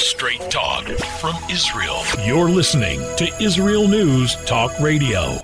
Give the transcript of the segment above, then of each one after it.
Straight talk from Israel. You're listening to Israel News Talk Radio.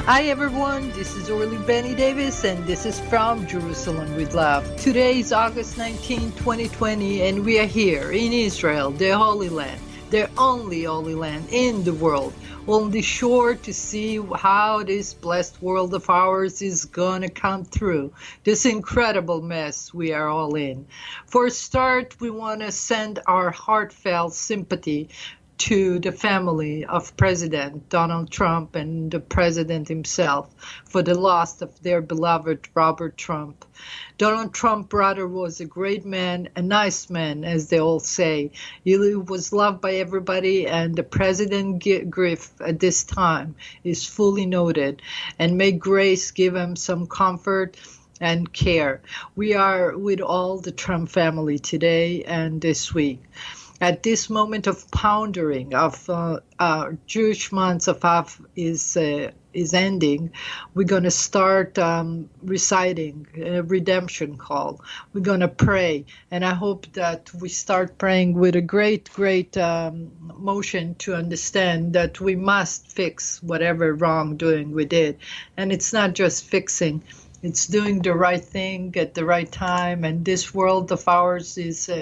Hi everyone, this is Orly Benny Davis and this is from Jerusalem with Love. Today is August 19, 2020 and we are here in Israel, the Holy Land, the only Holy Land in the world. On the shore to see how this blessed world of ours is gonna come through this incredible mess we are all in. For a start, we want to send our heartfelt sympathy to the family of President Donald Trump and the president himself for the loss of their beloved Robert Trump. Donald Trump's brother was a great man, a nice man, as they all say. He was loved by everybody, and the president grief at this time is fully noted. And may grace give him some comfort and care. We are with all the Trump family today and this week. At this moment of pondering of Jewish month of Av is ending, we're going to start reciting a redemption call. We're going to pray, and I hope that we start praying with a great motion to understand that we must fix whatever wrongdoing we did. And it's not just fixing. It's doing the right thing at the right time, and this world of ours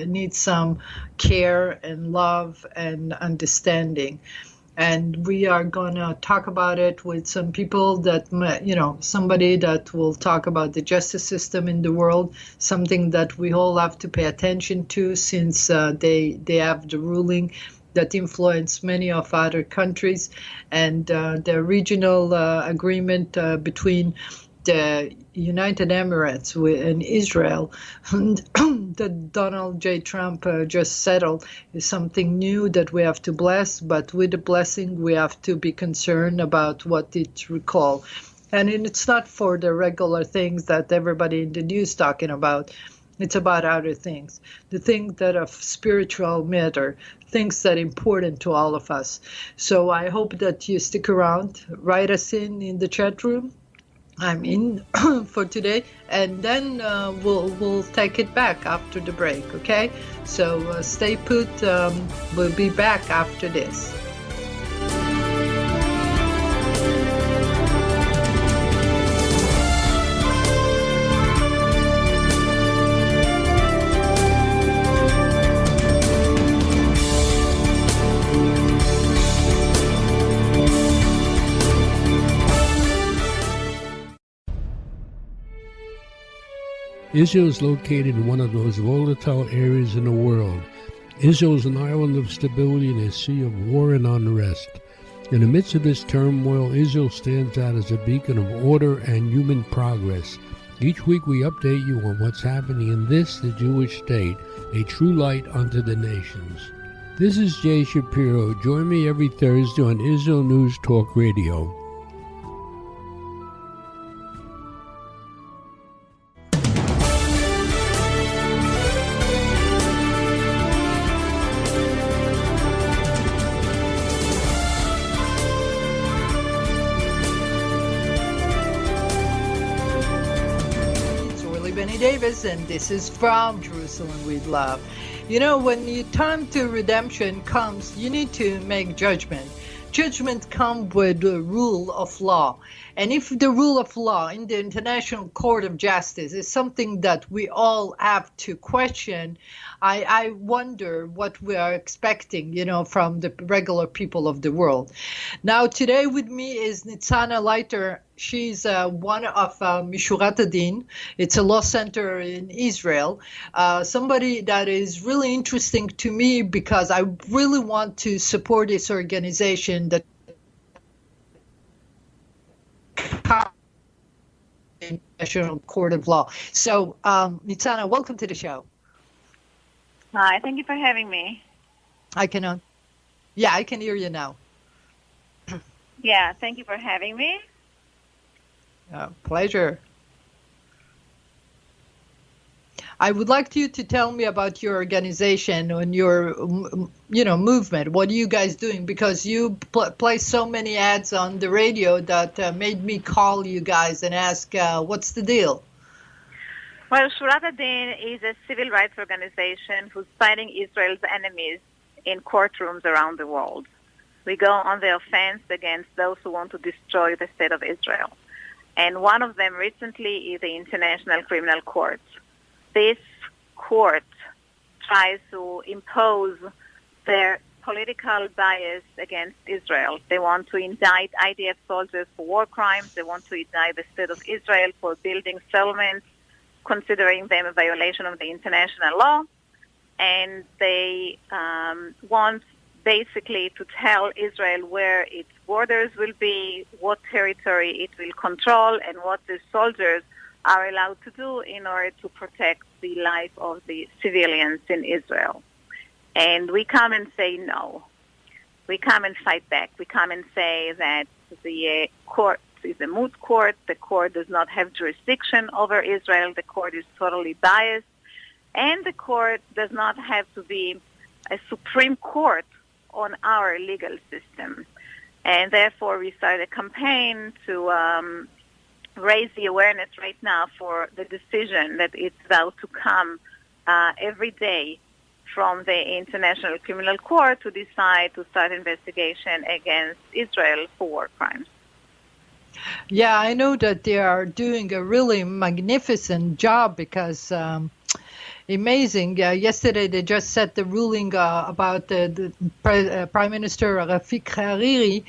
needs some care and love and understanding. And we are going to talk about it with some people that, somebody that will talk about the justice system in the world, something that we all have to pay attention to since they have the ruling that influence many of other countries, and the regional agreement between the United Emirates and Israel that Donald J. Trump just settled is something new that we have to bless, but with the blessing we have to be concerned about what it recall. And it's not for the regular things that everybody in the news talking about. It's about other things, the things that are spiritual matter, things that are important to all of us. So I hope that you stick around, write us in the chat room. I'm in for today, and then we'll take it back after the break, okay? So stay put. We'll be back after this. Israel is located in one of the most volatile areas in the world. Israel is an island of stability in a sea of war and unrest. In the midst of this turmoil, Israel stands out as a beacon of order and human progress. Each week we update you on what's happening in this, the Jewish state, a true light unto the nations. This is Jay Shapiro. Join me every Thursday on Israel News Talk Radio. Davis, and this is from Jerusalem with Love. You know, when your time to redemption comes, you need to make judgment. Judgment comes with the rule of law. And if the rule of law in the International Court of Justice is something that we all have to question, I wonder what we are expecting, from the regular people of the world. Now, today with me is Nitzana Leiter. She's one of Shurat A-Din. It's a law center in Israel. Somebody that is really interesting to me because I really want to support this organization that International Court of Law. So, Nitzana, welcome to the show. Hi, thank you for having me. I can hear you now. Yeah, thank you for having me. Pleasure. I would like you to tell me about your organization and your, movement. What are you guys doing? Because you play so many ads on the radio that made me call you guys and ask, what's the deal? Well, Shurat A-Din is a civil rights organization who's fighting Israel's enemies in courtrooms around the world. We go on the offense against those who want to destroy the state of Israel. And one of them recently is the International Criminal Court. This court tries to impose their political bias against Israel. They want to indict IDF soldiers for war crimes. They want to indict the state of Israel for building settlements, considering them a violation of the international law. And they want basically to tell Israel where its borders will be, what territory it will control, and what the soldiers are allowed to do in order to protect the life of the civilians in Israel. And we come and say no. We come and fight back. We come and say that the court is a moot court. The court does not have jurisdiction over Israel. The court is totally biased. And the court does not have to be a supreme court on our legal system. And therefore, we started a campaign to raise the awareness right now for the decision that is about to come every day from the International Criminal Court to decide to start investigation against Israel for war crimes. Yeah, I know that they are doing a really magnificent job because amazing. Yesterday, they just set the ruling about the Prime Minister Rafic Hariri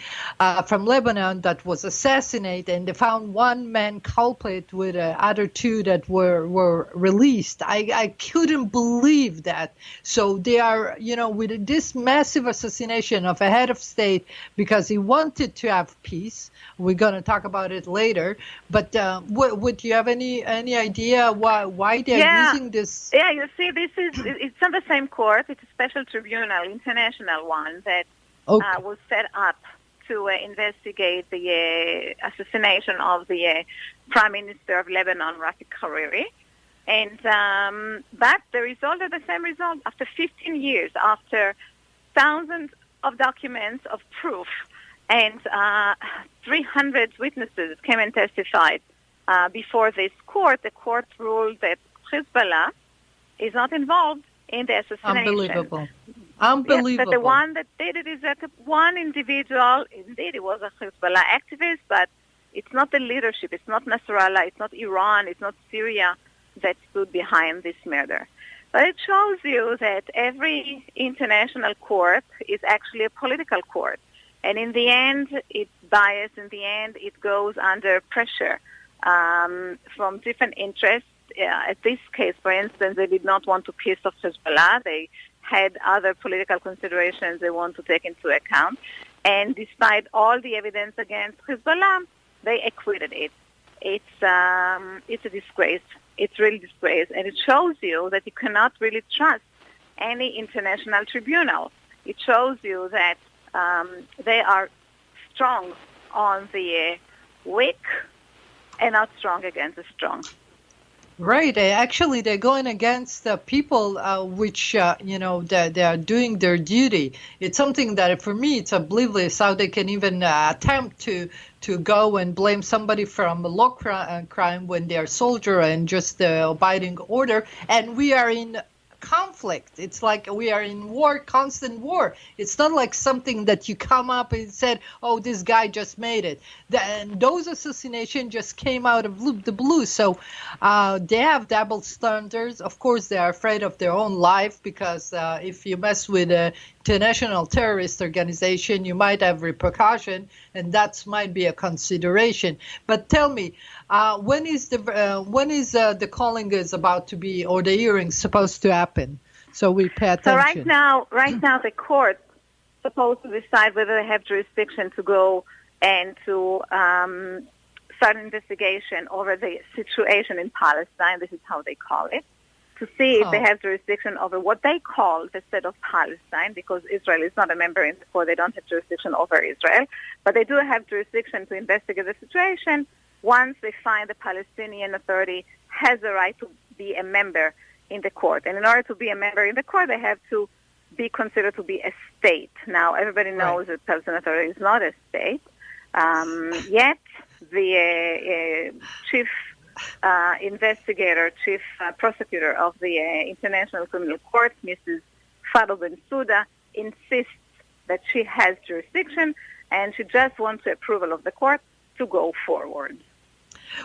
from Lebanon that was assassinated, and they found one man culprit with other two that were released. I couldn't believe that. So they are, with this massive assassination of a head of state because he wanted to have peace. We're going to talk about it later. But would you have any idea why they're using this? Yeah, you see, it's not the same court. It's a special tribunal, international one, that was set up to investigate the assassination of the Prime Minister of Lebanon, Rafic Hariri. And but the result is the same result after 15 years, after thousands of documents of proof, and 300 witnesses came and testified before this court. The court ruled that Hezbollah is not involved in the assassination. Unbelievable. Yes, but the one that did it is that one individual, indeed it was a Hezbollah activist, but it's not the leadership, it's not Nasrallah, it's not Iran, it's not Syria that stood behind this murder. But it shows you that every international court is actually a political court. And in the end, it's biased. In the end, it goes under pressure from different interests. At this case, for instance, they did not want to piss off Hezbollah. They had other political considerations they want to take into account. And despite all the evidence against Hezbollah, they acquitted it. It's a disgrace. It's really disgrace. And it shows you that you cannot really trust any international tribunal. It shows you that they are strong on the weak and not strong against the strong. Right. Actually, they're going against the people which, they are doing their duty. It's something that, for me, it's oblivious how they can even attempt to go and blame somebody from a law crime when they're a soldier and just abiding order. And we are in conflict. It's like we are in war, constant war. It's not like something that you come up and said, oh, this guy just made it. And those assassinations just came out of the blue. So they have double standards. Of course, they are afraid of their own life because if you mess with an international terrorist organization, you might have repercussion, and that might be a consideration. But tell me, when is the calling is about to be, or the hearing supposed to happen? So we pay attention. So right now, the court's supposed to decide whether they have jurisdiction to go and to start an investigation over the situation in Palestine. This is how they call it. To see if they have jurisdiction over what they call the state of Palestine, because Israel is not a member in the court. They don't have jurisdiction over Israel. But they do have jurisdiction to investigate the situation once they find the Palestinian Authority has a right to be a member in the court. And in order to be a member in the court, they have to be considered to be a state. Now, everybody knows that Palestinian Authority is not a state. Yet, the chief investigator, chief prosecutor of the International Criminal Court, Mrs. Fadl Bensouda, insists that she has jurisdiction, and she just wants the approval of the court to go forward.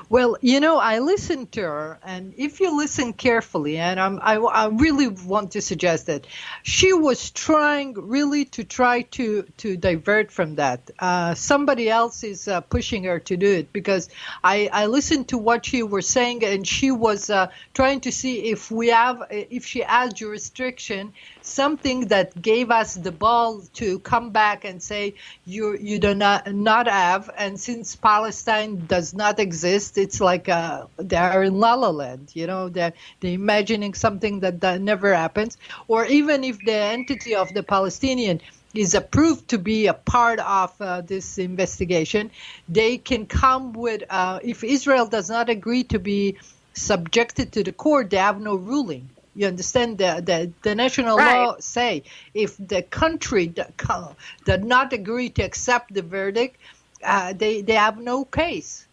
Well, I listened to her, and if you listen carefully, and I really want to suggest that she was trying to divert from that. Somebody else is pushing her to do it, because I listened to what she was saying, and she was trying to see if she has jurisdiction, something that gave us the ball to come back and say you do not have, and since Palestine does not exist, it's like they are in La La Land, they're imagining something that never happens. Or even if the entity of the Palestinian is approved to be a part of this investigation, they can come with, if Israel does not agree to be subjected to the court, they have no ruling. You understand? The national law say if the country does not agree to accept the verdict, they have no case.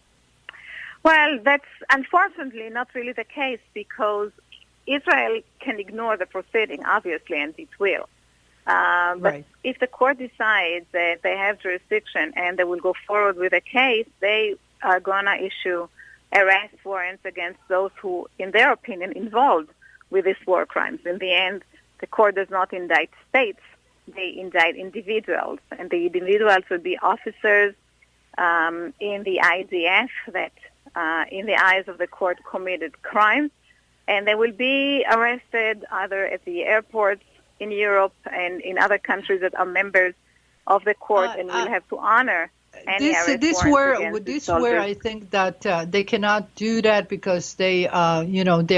Well, that's unfortunately not really the case, because Israel can ignore the proceeding, obviously, and it will. But if the court decides that they have jurisdiction and they will go forward with a case, they are going to issue arrest warrants against those who, in their opinion, involved with these war crimes. In the end, the court does not indict states, they indict individuals, and the individuals would be officers in the IDF that, in the eyes of the court, committed crimes, and they will be arrested either at the airports in Europe and in other countries that are members of the court, and will have to honor any arrest warrants against where I think that they cannot do that, because they they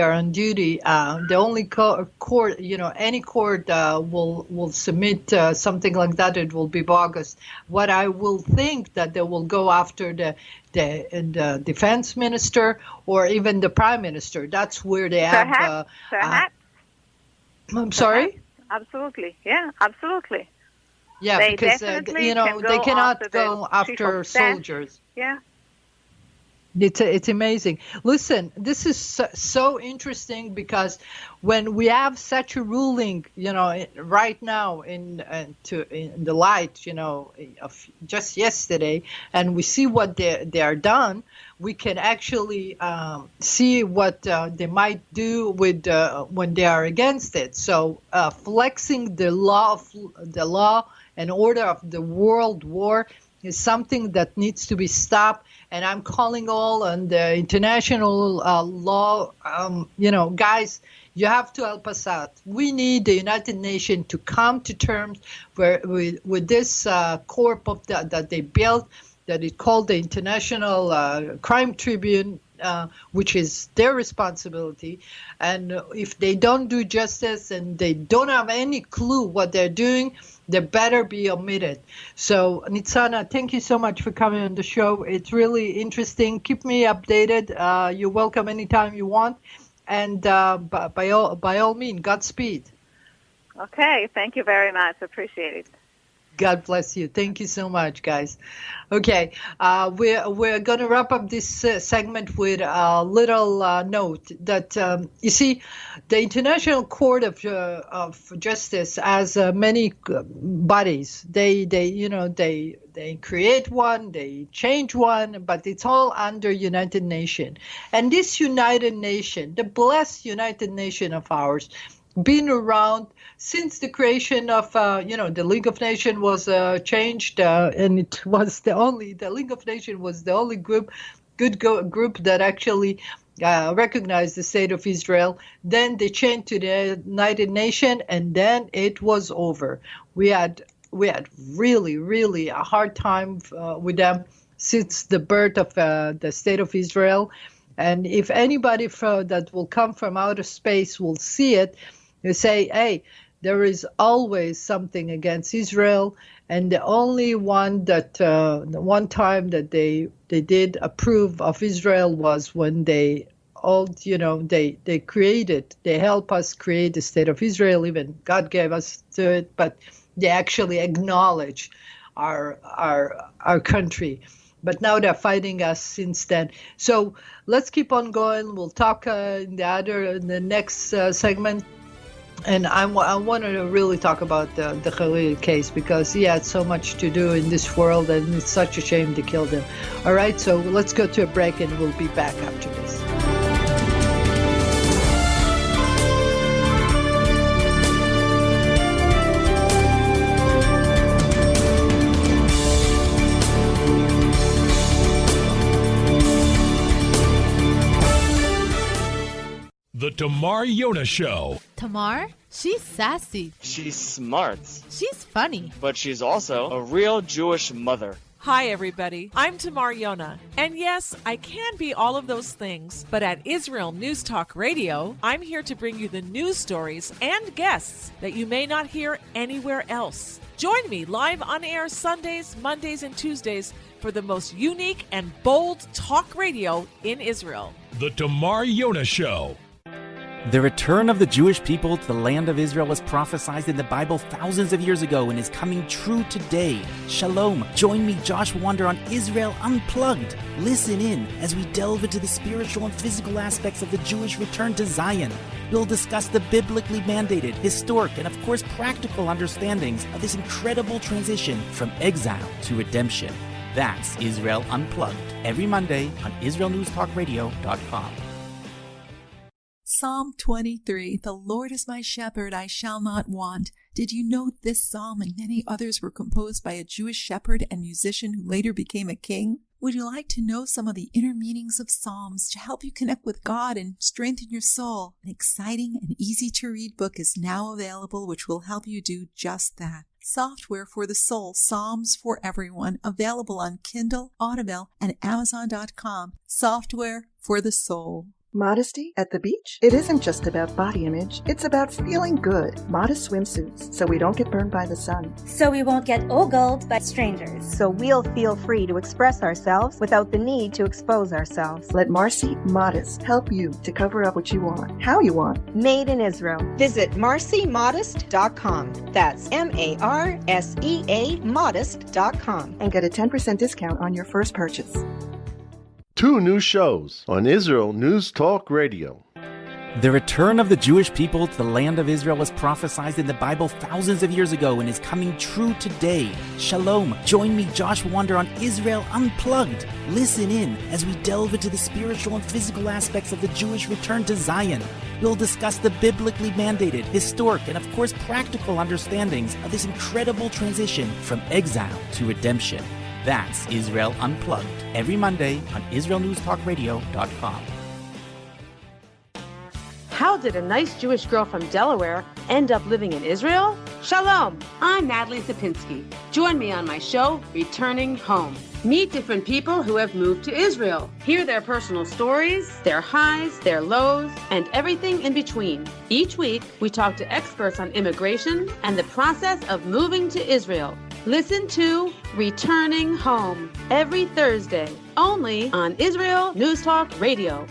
are on duty. The only court, any court will submit something like that. It will be bogus. What I will think that they will go after the defense minister or even the prime minister. That's where they have. Perhaps. I'm sorry. Absolutely. Yeah. Absolutely. Yeah, they because they cannot go after soldiers. Yeah. It's amazing. Listen, this is so interesting, because when we have such a ruling, right now in the light, of just yesterday, and we see what they are done, we can actually see what they might do with when they are against it. So flexing the law and order of the world war is something that needs to be stopped. And I'm calling all on the international law, guys, you have to help us out. We need the United Nations to come to terms with this corp that they built, that is called the International Crime Tribune, which is their responsibility. And if they don't do justice and they don't have any clue what they're doing, they better be omitted. So, Nitzana, thank you so much for coming on the show. It's really interesting. Keep me updated. You're welcome anytime you want. And by all means, Godspeed. Okay, thank you very much. Appreciate it. God bless you. Thank you so much, guys. Okay, we're going to wrap up this segment with a little note that you see, the International Court of Justice has many bodies. They create one, they change one, but it's all under United Nations. And this United Nation, the blessed United Nation of ours, been around since the creation of, the League of Nations was changed, and it was the League of Nations was the only group that actually recognized the state of Israel. Then they changed to the United Nations, and then it was over. We had really, really a hard time with them since the birth of the state of Israel. And if anybody that will come from outer space will see it, they say, hey, there is always something against Israel. And the only one that, the one time that they did approve of Israel was when they they help us create the state of Israel. Even God gave us to it, but they actually acknowledge our country. But now they're fighting us since then. So let's keep on going. We'll talk in the next segment. And I wanted to really talk about the Hariri case, because he had so much to do in this world, and it's such a shame to kill him. All right, so let's go to a break, and we'll be back after this. The Tamar Yona Show. Tamar? She's sassy. She's smart. She's funny. But she's also a real Jewish mother. Hi, everybody. I'm Tamar Yona. And yes, I can be all of those things. But at Israel News Talk Radio, I'm here to bring you the news stories and guests that you may not hear anywhere else. Join me live on air Sundays, Mondays, and Tuesdays for the most unique and bold talk radio in Israel. The Tamar Yona Show. The return of the Jewish people to the land of Israel was prophesied in the Bible thousands of years ago and is coming true today. Shalom. Join me, Josh Wander, on Israel Unplugged. Listen in as we delve into the spiritual and physical aspects of the Jewish return to Zion. We'll discuss the biblically mandated, historic, and of course practical understandings of this incredible transition from exile to redemption. That's Israel Unplugged, every Monday on IsraelNewsTalkRadio.com. Psalm 23, the Lord is my shepherd, I shall not want. Did you know this psalm and many others were composed by a Jewish shepherd and musician who later became a king? Would you like to know some of the inner meanings of psalms to help you connect with God and strengthen your soul? An exciting and easy-to-read book is now available which will help you do just that. Software for the Soul, Psalms for Everyone, available on Kindle, Audible, and Amazon.com. Software for the Soul. Modesty at the beach? It isn't just about body image, it's about feeling good. Modest swimsuits, so we don't get burned by the sun. So we won't get ogled by strangers. So we'll feel free to express ourselves without the need to expose ourselves. Let Marcy Modest help you to cover up what you want, how you want. Made in Israel. Visit marcymodest.com. That's MARSEA modest.com. And get a 10% discount on your first purchase. 2 new shows on Israel News Talk Radio. The return of the Jewish people to the land of Israel was prophesied in the Bible thousands of years ago and is coming true today. Shalom. Join me, Josh Wander, on Israel Unplugged. Listen in as we delve into the spiritual and physical aspects of the Jewish return to Zion. We'll discuss the biblically mandated, historic, and of course practical understandings of this incredible transition from exile to redemption. That's Israel Unplugged, every Monday on IsraelNewsTalkRadio.com. How did a nice Jewish girl from Delaware end up living in Israel? Shalom, I'm Natalie Sapinski. Join me on my show, Returning Home. Meet different people who have moved to Israel. Hear their personal stories, their highs, their lows, and everything in between. Each week, we talk to experts on immigration and the process of moving to Israel. Listen to Returning Home every Thursday, only on Israel News Talk Radio.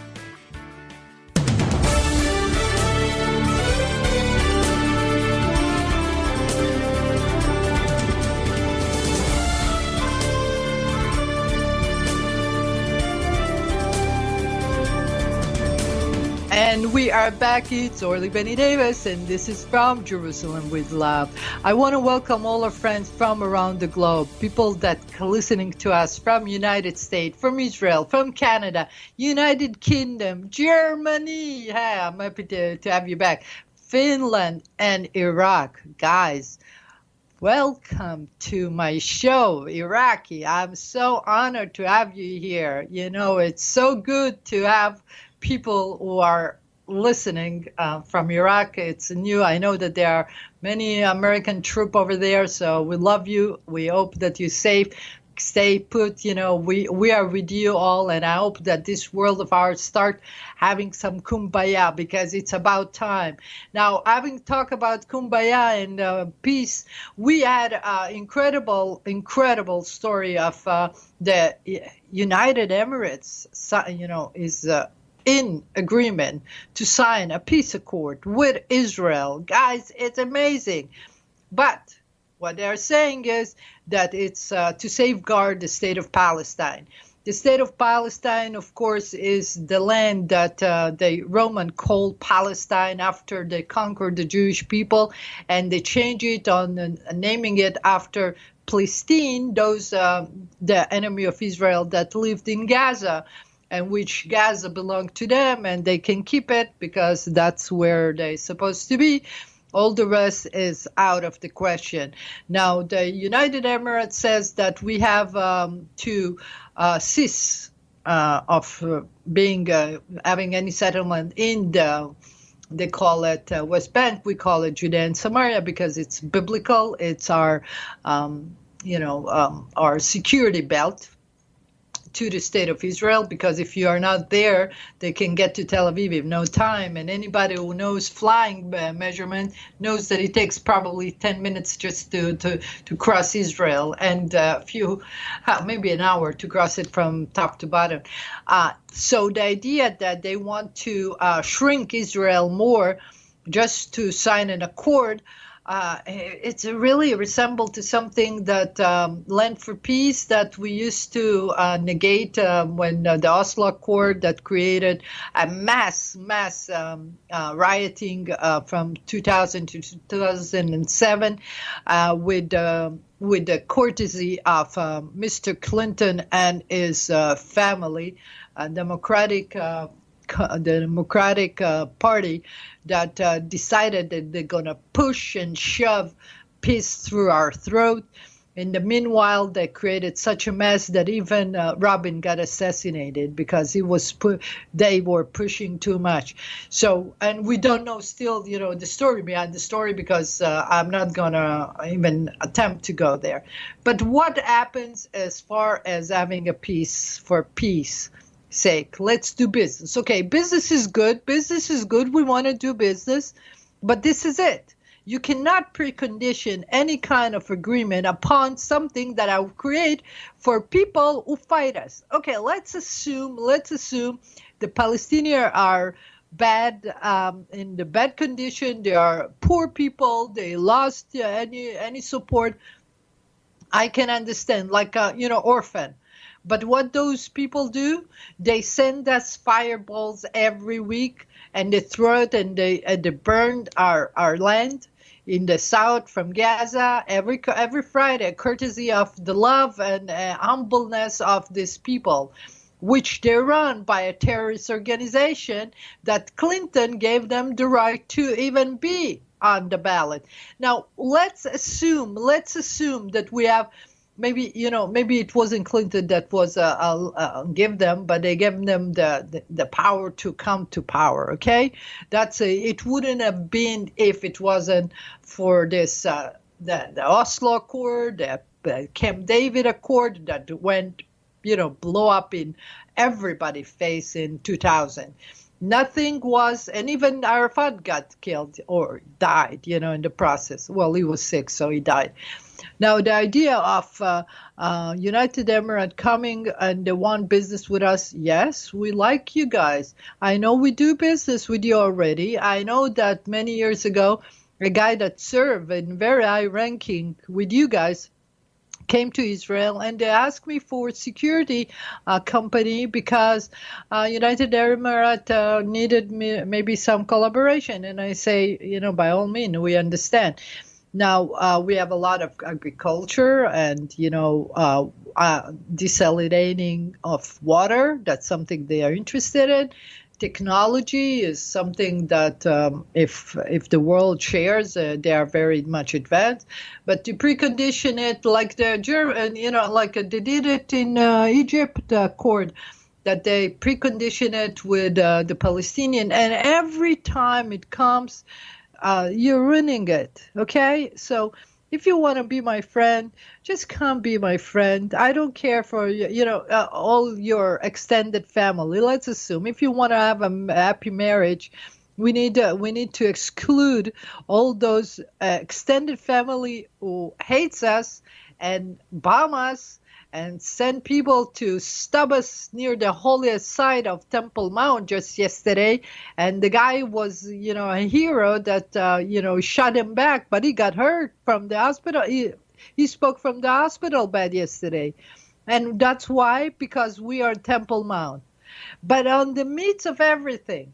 And we are back. It's Orly Benny Davis, and this is From Jerusalem with Love. I want to welcome all our friends from around the globe, people that are listening to us from United States, from Israel, from Canada, United Kingdom, Germany. Hey, I'm happy to have you back. Finland and Iraq. Guys, welcome to my show, Iraqi. I'm so honored to have you here. You know, it's so good to have people who are listening from Iraq. It's new. I know that there are many American troops over there, so we love you. We hope that you're safe. Stay put. You know, we are with you all, and I hope that this world of ours start having some kumbaya, because it's about time. Now, having talked about kumbaya and peace, we had an incredible story of the United Emirates. You know, is in agreement to sign a peace accord with Israel. Guys, it's amazing. But what they're saying is that it's to safeguard the state of Palestine. The state of Palestine, of course, is the land that the Roman called Palestine after they conquered the Jewish people, and they changed it on naming it after Palestine, those the enemy of Israel that lived in Gaza, and which Gaza belonged to them, and they can keep it because that's where they're supposed to be. All the rest is out of the question. Now, the United Emirates says that we have to cease of being having any settlement in the, they call it West Bank, we call it Judea and Samaria because it's biblical. It's our, our security belt to the state of Israel, because if you are not there, they can get to Tel Aviv in no time. And anybody who knows flying measurement knows that it takes probably 10 minutes just to cross Israel, and maybe an hour to cross it from top to bottom. So the idea that they want to shrink Israel more just to sign an accord, it's really resembled to something that Land for Peace that we used to negate when the Oslo Accord that created a mass rioting from 2000 to 2007 with the courtesy of Mr. Clinton and his family, the Democratic Party that decided that they're going to push and shove peace through our throat. In the meanwhile, they created such a mess that even Rabin got assassinated because they were pushing too much. So, and we don't know still, the story behind the story because I'm not going to even attempt to go there. But what happens as far as having a peace for peace sake? Let's do business. Okay, business is good. Business is good. We want to do business. But this is it. You cannot precondition any kind of agreement upon something that I will create for people who fight us. Okay, let's assume the Palestinians are bad, in the bad condition. They are poor people. They lost any support. I can understand, like orphan. But what those people do, they send us fireballs every week, and they throw it, and they burn our land in the south from Gaza every Friday, courtesy of the love and humbleness of these people, which they run by a terrorist organization that Clinton gave them the right to even be on the ballot. Now, let's assume that we have. Maybe it wasn't Clinton that was give them, but they gave them the power to come to power. Okay, it wouldn't have been if it wasn't for this the Oslo Accord, the Camp David Accord that went blow up in everybody's face in 2000. Nothing was, and even Arafat got killed or died, in the process. Well, he was sick, so he died. Now, the idea of United Emirates coming and they want business with us, yes, we like you guys. I know we do business with you already. I know that many years ago, a guy that served in very high ranking with you guys came to Israel, and they asked me for security company because United Emirates needed maybe some collaboration. And I say, by all means, we understand. Now, we have a lot of agriculture and, desalinating of water. That's something they are interested in. Technology is something that if the world shares, they are very much advanced. But to precondition it like the German, like they did it in Egypt Accord, that they precondition it with the Palestinian, and every time it comes, you're ruining it. Okay, so if you want to be my friend, just come be my friend. I don't care for all your extended family. Let's assume if you want to have a happy marriage, we need to exclude all those extended family who hates us and bomb us and sent people to stop us near the holiest site of Temple Mount just yesterday. And the guy was, a hero that, shot him back, but he got hurt from the hospital. He spoke from the hospital bed yesterday. And that's why, because we are Temple Mount. But in the midst of everything,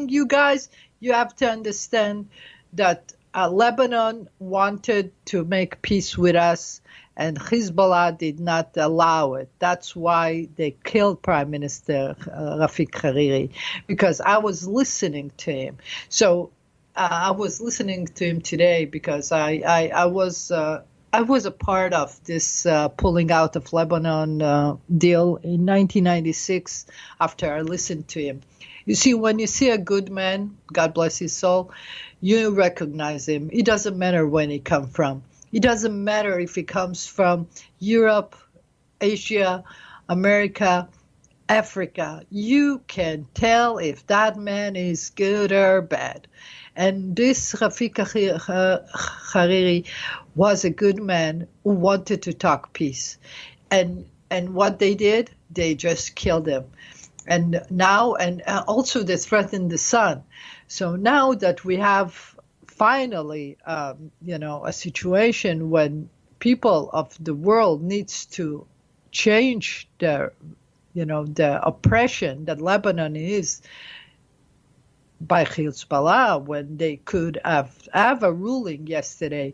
you guys, you have to understand that Lebanon wanted to make peace with us, and Hezbollah did not allow it. That's why they killed Prime Minister Rafic Hariri, because I was listening to him. So I was listening to him today because I was a part of this pulling out of Lebanon deal in 1996 after I listened to him. You see, when you see a good man, God bless his soul, you recognize him. It doesn't matter when he comes from. It doesn't matter if he comes from Europe, Asia, America, Africa. You can tell if that man is good or bad. And this Rafic Hariri was a good man who wanted to talk peace. And what they did, they just killed him. And now, and also they threatened the son. So now that we have finally, a situation when people of the world needs to change the oppression that Lebanon is by Hezbollah, when they could have a ruling yesterday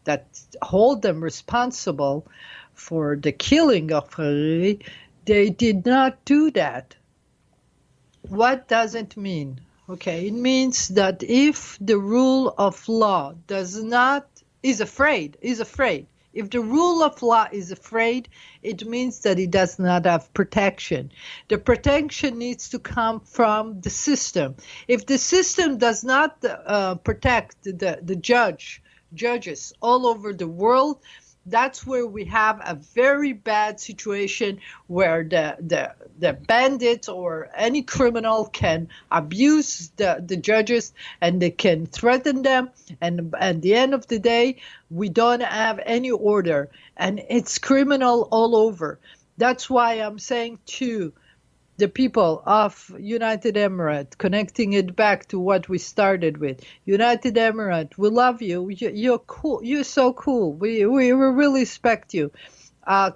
that hold them responsible for the killing of Hariri, they did not do that. What does it mean? Okay, it means that if the rule of law is afraid. If the rule of law is afraid, it means that it does not have protection. The protection needs to come from the system. If the system does not protect the judges all over the world, that's where we have a very bad situation where the bandits or any criminal can abuse the judges and they can threaten them. And at the end of the day, we don't have any order. And it's criminal all over. That's why I'm saying to the people of United Emirates, connecting it back to what we started with. United Emirates, we love you. You're cool. You're so cool. We really respect you.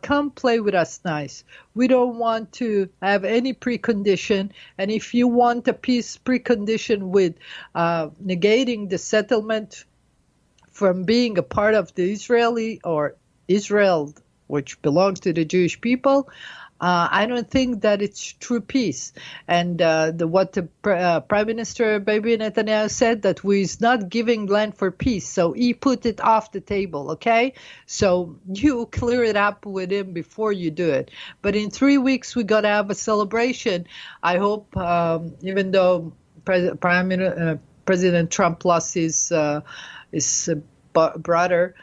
Come play with us nice. We don't want to have any precondition. And if you want a peace precondition with negating the settlement from being a part of the Israeli or Israel, which belongs to the Jewish people, I don't think that it's true peace. And what the Prime Minister Baby Netanyahu said, that he's not giving land for peace. So he put it off the table, okay? So you clear it up with him before you do it. But in 3 weeks, we got to have a celebration. I hope, even though President Trump lost his brother,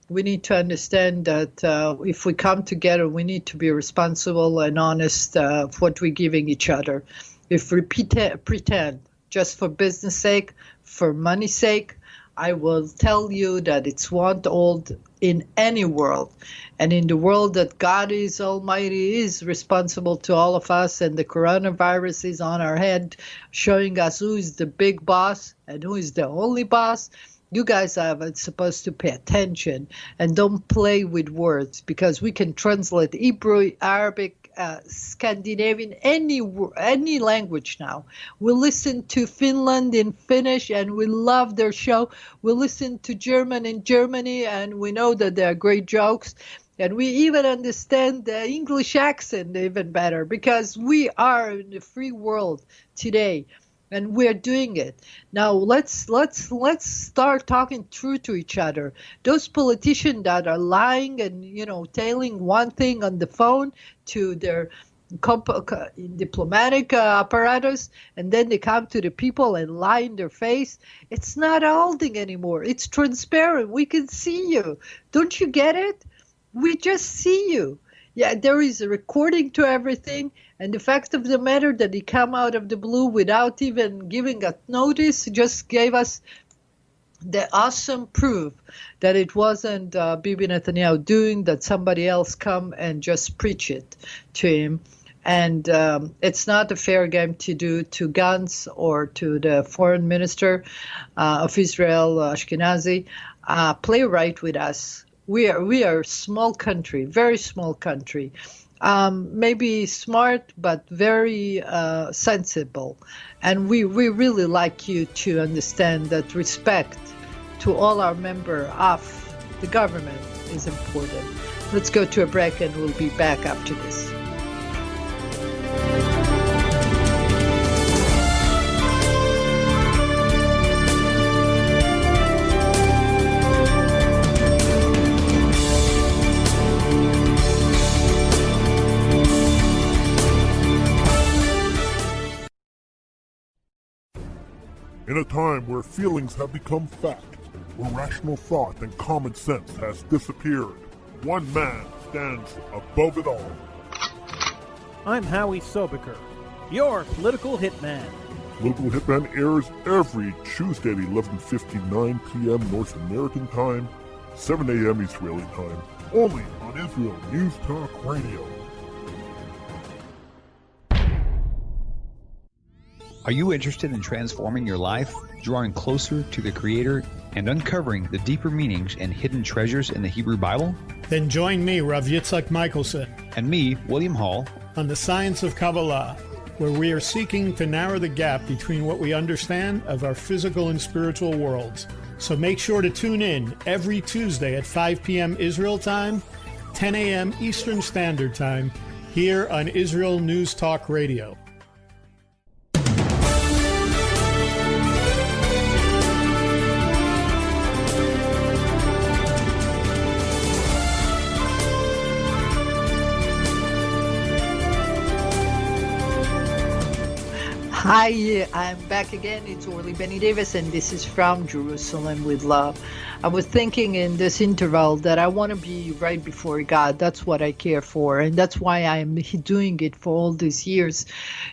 we need to understand that if we come together, we need to be responsible and honest of what we're giving each other. If we pretend just for business sake, for money's sake, I will tell you that it's won't hold in any world. And in the world that God is Almighty is responsible to all of us, and the coronavirus is on our head, showing us who is the big boss and who is the only boss. You guys are supposed to pay attention and don't play with words, because we can translate Hebrew, Arabic, Scandinavian, any language now. We listen to Finland in Finnish and we love their show. We listen to German in Germany and we know that they are great jokes. And we even understand the English accent even better, because we are in the free world today. And we're doing it. Now let's start talking true to each other. Those politicians that are lying and, telling one thing on the phone to their diplomatic apparatus, and then they come to the people and lie in their face. It's not holding anymore. It's transparent. We can see you. Don't you get it? We just see you. Yeah, there is a recording to everything, and the fact of the matter that he come out of the blue without even giving us notice, just gave us the awesome proof that it wasn't Bibi Netanyahu doing, that somebody else come and just preach it to him. And it's not a fair game to do to Gantz or to the foreign minister of Israel, Ashkenazi. Play right with us. We are a small country, very small country. Maybe smart, but very sensible. And we really like you to understand that respect to all our members of the government is important. Let's go to a break and we'll be back after this. In a time where feelings have become fact, where rational thought and common sense has disappeared, one man stands above it all. I'm Howie Sobiker, your political hitman. Political Hitman airs every Tuesday at 11:59 p.m. North American time, 7 a.m. Israeli time, only on Israel News Talk Radio. Are you interested in transforming your life, drawing closer to the Creator, and uncovering the deeper meanings and hidden treasures in the Hebrew Bible? Then join me, Rav Yitzhak Michelson, and me, William Hall, on the Science of Kabbalah, where we are seeking to narrow the gap between what we understand of our physical and spiritual worlds. So make sure to tune in every Tuesday at 5 p.m. Israel time, 10 a.m. Eastern Standard Time, here on Israel News Talk Radio. Hi, I'm back again. It's Orly Benny Davis, and this is from Jerusalem with Love. I was thinking in this interval that I want to be right before God. That's what I care for, and that's why I'm doing it for all these years,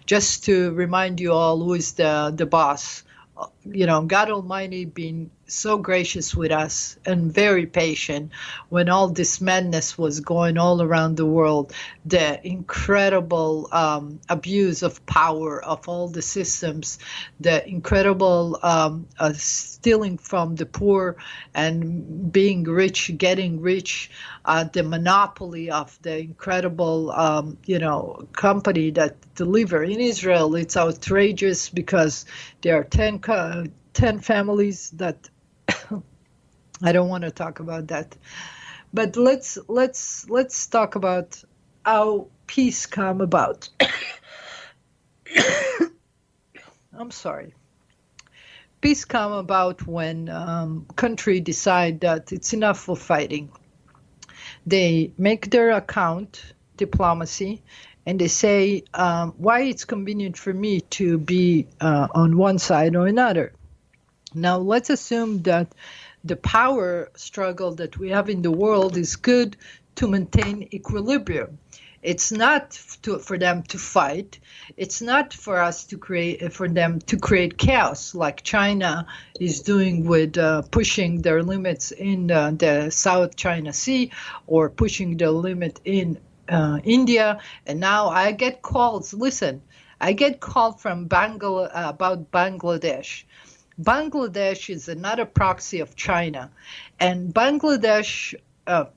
just to remind you all who is the boss. You know, God Almighty being so gracious with us and very patient when all this madness was going all around the world, the incredible abuse of power of all the systems, the incredible stealing from the poor and being rich, getting rich, the monopoly of the incredible, company that deliver. In Israel, it's outrageous because there are 10 families that I don't want to talk about that, but let's talk about how peace come about. I'm sorry. Peace come about when country decide that it's enough of fighting. They make their account diplomacy, and they say why it's convenient for me to be on one side or another. Now, let's assume that the power struggle that we have in the world is good to maintain equilibrium. It's not for them to fight. It's not for us for them to create chaos like China is doing with pushing their limits in the South China Sea or pushing the limit in India. And now I get calls. Listen, I get called from about Bangladesh. Bangladesh is another proxy of China, and Bangladesh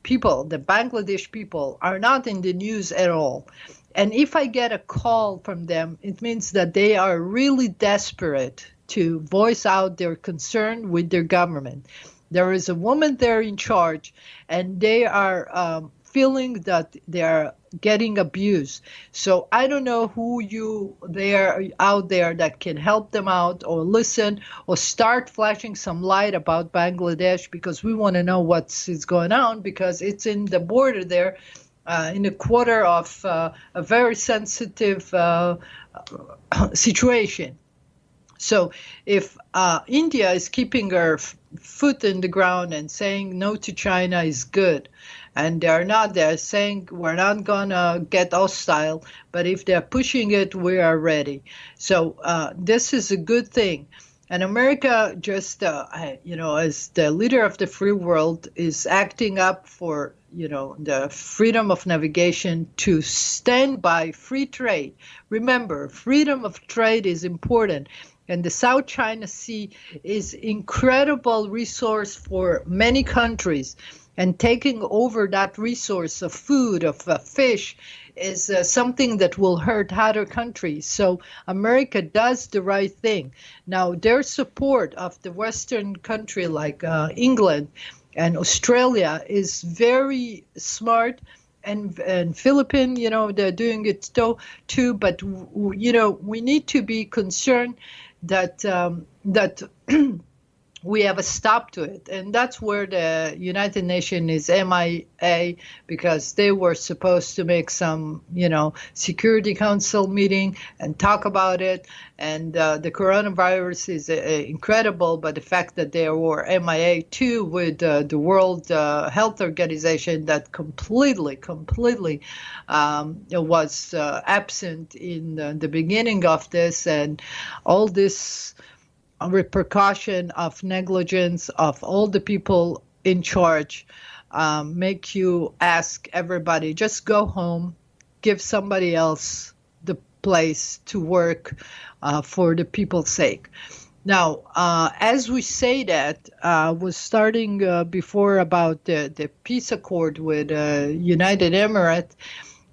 people, the Bangladesh people, are not in the news at all. And if I get a call from them, it means that they are really desperate to voice out their concern with their government. There is a woman there in charge, and they are feeling that they are getting abused. So I don't know who there out there that can help them out or listen or start flashing some light about Bangladesh, because we want to know what's going on, because it's in the border there, in a quarter of a very sensitive situation. So if India is keeping her foot in the ground and saying no to China is good, and they're saying we're not going to get hostile, but if they're pushing it, we are ready. So this is a good thing. And America just, as the leader of the free world, is acting up for, the freedom of navigation to stand by free trade. Remember, freedom of trade is important. And the South China Sea is incredible resource for many countries. And taking over that resource of food, of fish, is something that will hurt other countries. So America does the right thing. Now, their support of the Western country like England and Australia is very smart. And Philippines, they're doing it too. But, we need to be concerned that we have a stop to it. And that's where the United Nations is MIA, because they were supposed to make some, Security Council meeting and talk about it. And the coronavirus is incredible, but the fact that they were MIA too with the World Health Organization that completely was absent in the beginning of this, and all this repercussion of negligence of all the people in charge make you ask everybody, just go home, give somebody else the place to work for the people's sake. Now, as we say that, was starting before about the peace accord with United Emirates.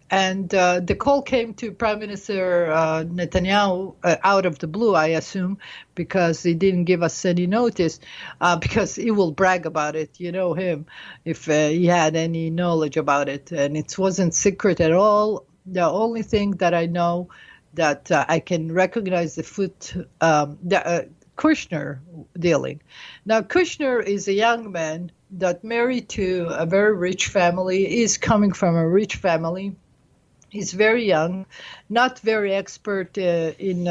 And the call came to Prime Minister Netanyahu out of the blue, I assume, because he didn't give us any notice, because he will brag about it. You know him, if he had any knowledge about it. And it wasn't secret at all. The only thing that I know that I can recognize the Kushner dealing. Now, Kushner is a young man that married to a very rich family, is coming from a rich family. He's very young, not very expert in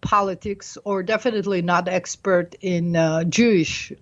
politics, or definitely not expert in Jewish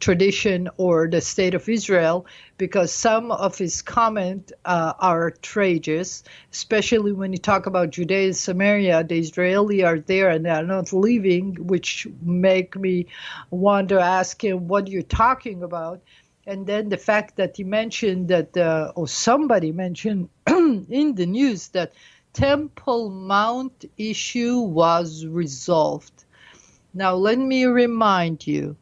tradition or the state of Israel, because some of his comments are outrageous, especially when you talk about Judea and Samaria. The Israelis are there and they are not leaving, which make me want to ask him what you're talking about. And then the fact that he mentioned that, or somebody mentioned in the news that Temple Mount issue was resolved. Now, let me remind you,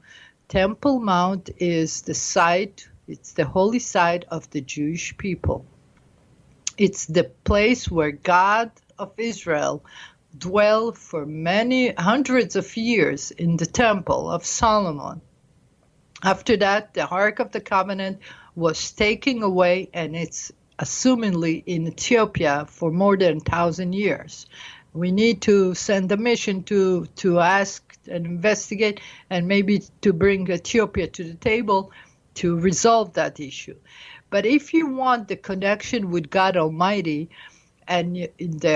Temple Mount is the site, it's the holy site of the Jewish people. It's the place where God of Israel dwelled for many hundreds of years in the Temple of Solomon. After that, the Ark of the Covenant was taken away, and it's assumingly in Ethiopia for more than 1,000 years. We need to send a mission to ask and investigate, and maybe to bring Ethiopia to the table to resolve that issue. But if you want the connection with God Almighty, and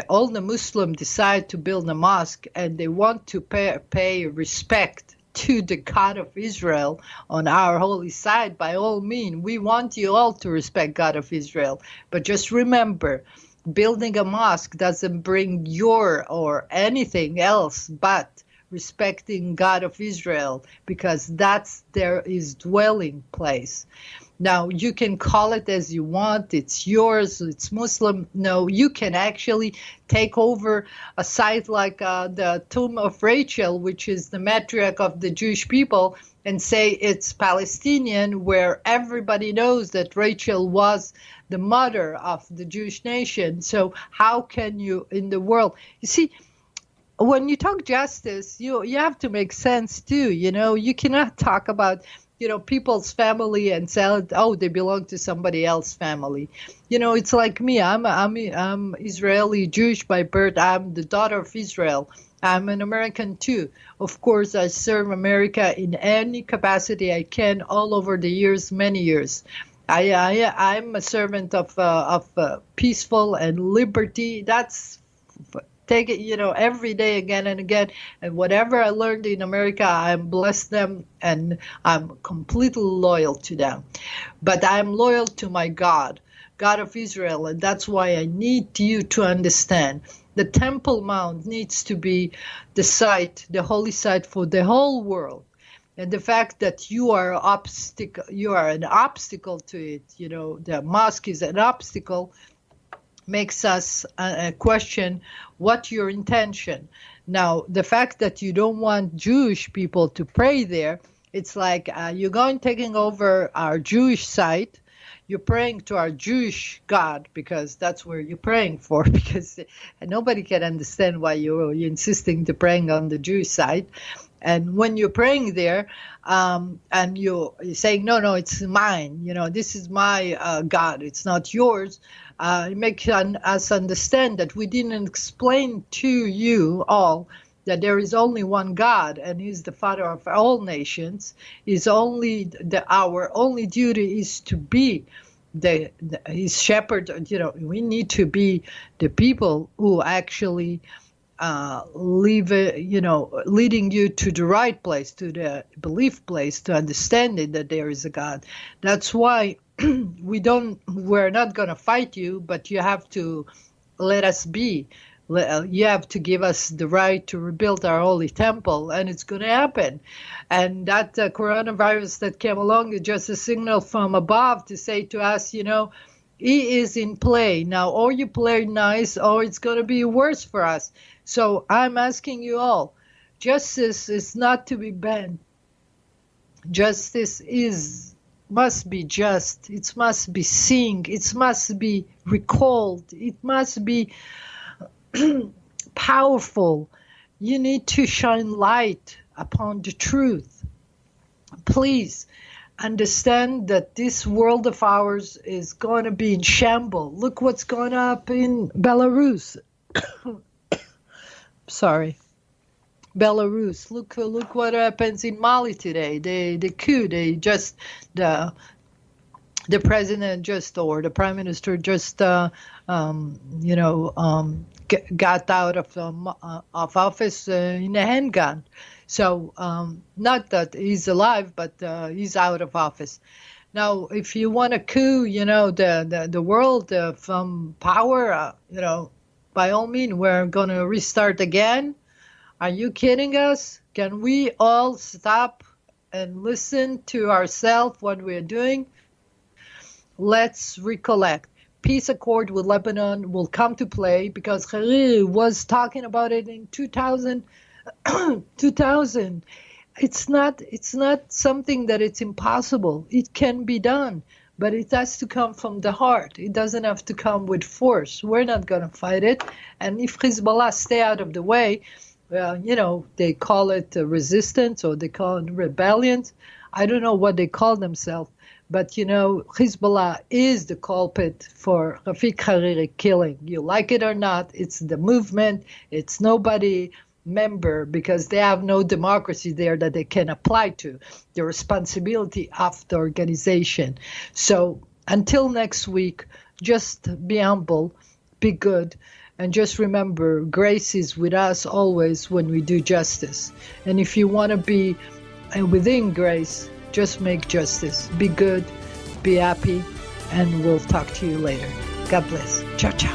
all the Muslims decide to build a mosque, and they want to pay respect to the God of Israel on our holy side, by all means, we want you all to respect God of Israel. But just remember, building a mosque doesn't bring your or anything else but respecting God of Israel, because that's his dwelling place. Now, you can call it as you want. It's yours. It's Muslim. No, you can actually take over a site like the tomb of Rachel, which is the matriarch of the Jewish people, and say it's Palestinian, where everybody knows that Rachel was the mother of the Jewish nation. So how can you in the world? You see, when you talk justice, you have to make sense too. You cannot talk about people's family and say, oh, they belong to somebody else's family. It's like me. I'm Israeli Jewish by birth. I'm the daughter of Israel. I'm an American too. Of course, I serve America in any capacity I can all over the years, many years. I'm a servant of peaceful and liberty. That's take it, every day again and again. And whatever I learned in America, I bless them and I'm completely loyal to them. But I'm loyal to my God, God of Israel. And that's why I need you to understand The Temple Mount needs to be the site, the holy site for the whole world. And the fact that you are an obstacle to it, the mosque is an obstacle, makes us question what your intention. Now, the fact that you don't want Jewish people to pray there, it's like you're taking over our Jewish site. You're praying to our Jewish God because that's where you're praying for, because nobody can understand why you're insisting to praying on the Jewish side. And when you're praying there, and you're saying, no, it's mine, this is my God, it's not yours, it makes us understand that we didn't explain to you all that there is only one God, and He's the Father of all nations. Our only duty is to be His shepherd. We need to be the people who actually leading you to the right place, to the belief place, to understanding that there is a God. That's why we're not going to fight you, but you have to let us be. You have to give us the right to rebuild our holy temple, and it's going to happen. And that coronavirus that came along is just a signal from above to say to us, He is in play. Now, or you play nice, or it's going to be worse for us. So I'm asking you all, justice is not to be banned. Justice must be just. It must be seen. It must be recalled. It must be powerful. You need to shine light upon the truth. Please understand that this world of ours is going to be in shambles. Look what's going up in Belarus. Sorry. Belarus. Look what happens in Mali today. The coup. The president or the prime minister just got out of office in a handgun. So not that he's alive, but he's out of office. Now, if you want a coup, the world from power, by all means, we're going to restart again. Are you kidding us? Can we all stop and listen to ourselves what we're doing? Let's recollect. Peace accord with Lebanon will come to play because Hariri was talking about it in 2000. It's not something that it's impossible. It can be done, but it has to come from the heart. It doesn't have to come with force. We're not going to fight it. And if Hezbollah stay out of the way, they call it resistance or they call it rebellion. I don't know what they call themselves. But, Hezbollah is the culprit for Rafic Hariri killing. You like it or not, it's the movement. It's nobody member because they have no democracy there that they can apply to. The responsibility of the organization. So until next week, just be humble, be good, and just remember grace is with us always when we do justice. And if you want to be within grace, just make justice. Be good, be happy, and we'll talk to you later. God bless. Ciao, ciao.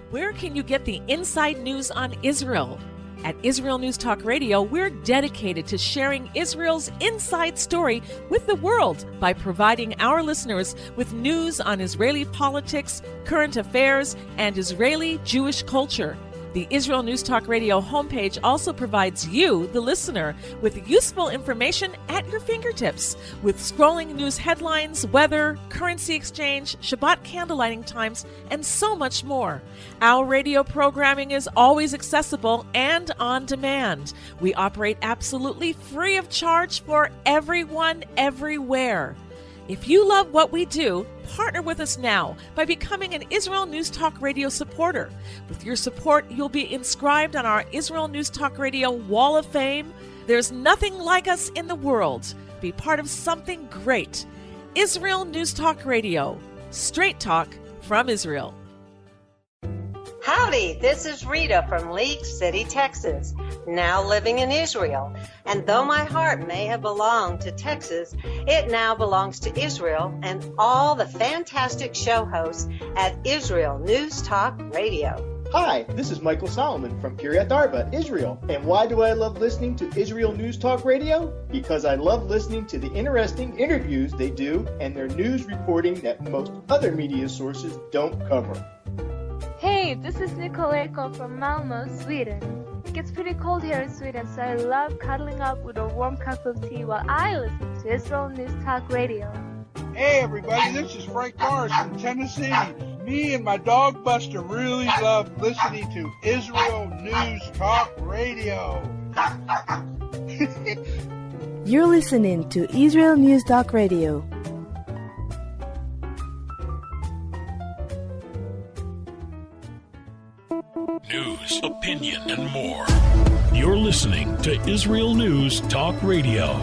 Where can you get the inside news on Israel? At Israel News Talk Radio, we're dedicated to sharing Israel's inside story with the world by providing our listeners with news on Israeli politics, current affairs, and Israeli Jewish culture. The Israel News Talk Radio homepage also provides you, the listener, with useful information at your fingertips, with scrolling news headlines, weather, currency exchange, Shabbat candlelighting times, and so much more. Our radio programming is always accessible and on demand. We operate absolutely free of charge for everyone, everywhere. If you love what we do, partner with us now by becoming an Israel News Talk Radio supporter. With your support, you'll be inscribed on our Israel News Talk Radio Wall of Fame. There's nothing like us in the world. Be part of something great. Israel News Talk Radio. Straight talk from Israel. Howdy, this is Rita from League City, Texas, now living in Israel. And though my heart may have belonged to Texas, it now belongs to Israel and all the fantastic show hosts at Israel News Talk Radio. Hi, this is Michael Solomon from Kiryat Arba, Israel. And why do I love listening to Israel News Talk Radio? Because I love listening to the interesting interviews they do and their news reporting that most other media sources don't cover. Hey, this is Nicoleko from Malmö, Sweden. It gets pretty cold here in Sweden, so I love cuddling up with a warm cup of tea while I listen to Israel News Talk Radio. Hey everybody, this is Frank Morris from Tennessee. Me and my dog Buster really love listening to Israel News Talk Radio. You're listening to Israel News Talk Radio. News, opinion, and more. You're listening to Israel News Talk Radio.